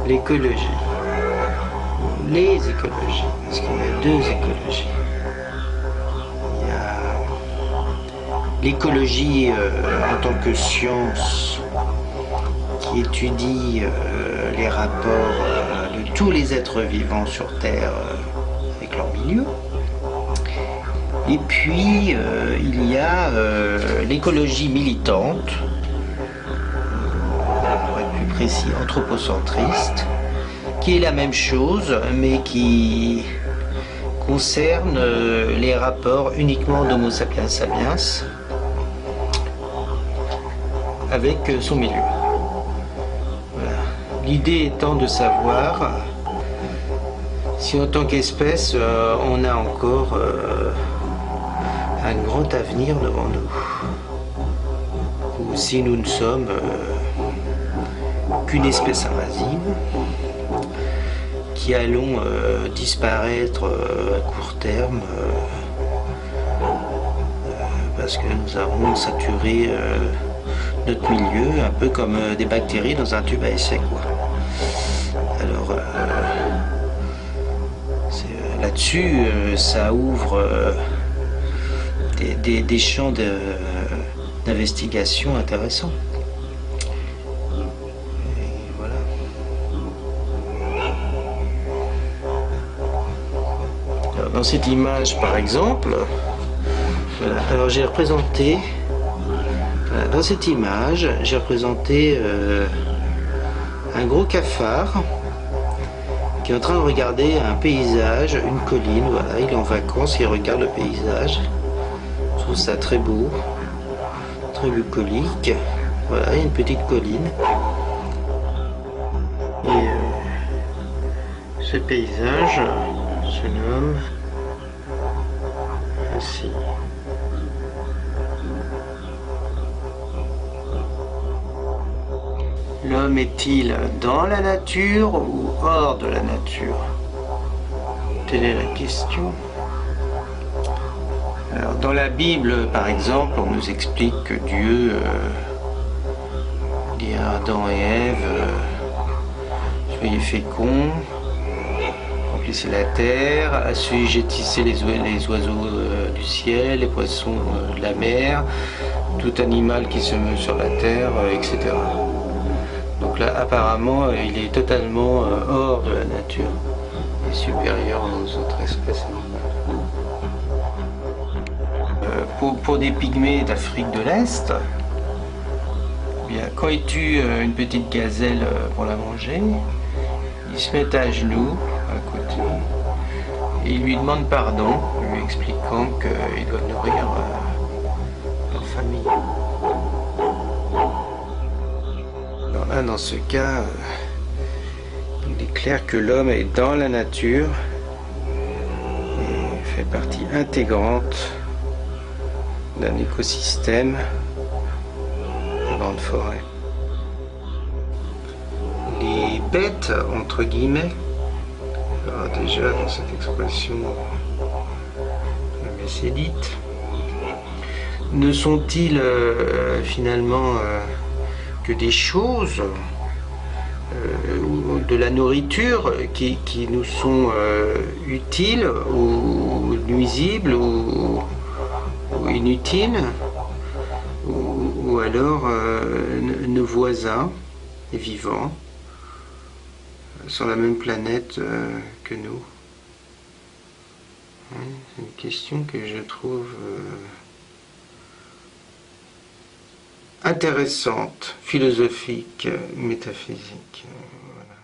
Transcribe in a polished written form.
L'écologie, les écologies, parce qu'il y a deux écologies. Il y a l'écologie en tant que science qui étudie les rapports de tous les êtres vivants sur Terre avec leur milieu. Et puis il y a l'écologie militante, pour être plus précis, anthropocentriste, qui est la même chose, mais qui concerne les rapports uniquement d'Homo sapiens sapiens avec son milieu. Voilà. L'idée étant de savoir si en tant qu'espèce on a encore un grand avenir devant nous, ou si nous ne sommes qu'une espèce invasive qui allons disparaître à court terme parce que nous avons saturé notre milieu, un peu comme des bactéries dans un tube à essai, quoi. Alors là-dessus, ça ouvre des champs d'investigation intéressants. Dans cette image, par exemple, voilà, alors j'ai représenté, voilà, dans cette image, j'ai représenté un gros cafard qui est en train de regarder un paysage, une colline. Voilà, il est en vacances, il regarde le paysage. Je trouve ça très beau, très bucolique. Voilà, il y a une petite colline. Et ce paysage se nomme ainsi. L'homme est-il dans la nature ou hors de la nature? Telle est la question. Alors, dans la Bible, par exemple, on nous explique que Dieu dit à Adam et Ève soyez féconds, remplissez la terre, assujettissez les oiseaux du ciel, les poissons de la mer, tout animal qui se meut sur la terre, etc. Donc là, apparemment, il est totalement hors de la nature et supérieur aux autres espèces animales. Pour des pygmées d'Afrique de l'Est, eh bien, quand ils tuent une petite gazelle pour la manger, ils se mettent à genoux à côté et ils lui demandent pardon, lui expliquant qu'ils doivent nourrir leur famille. Alors là, dans ce cas, il est clair que l'homme est dans la nature et fait partie intégrante d'un écosystème de grande forêt. Les bêtes, entre guillemets, alors déjà dans cette expression, mais c'est dite, ne sont-ils finalement que des choses, ou de la nourriture qui nous sont utiles ou nuisibles ou inutiles, ou alors nos voisins vivants sur la même planète que nous? C'est une question que je trouve intéressante, philosophique, métaphysique. Voilà.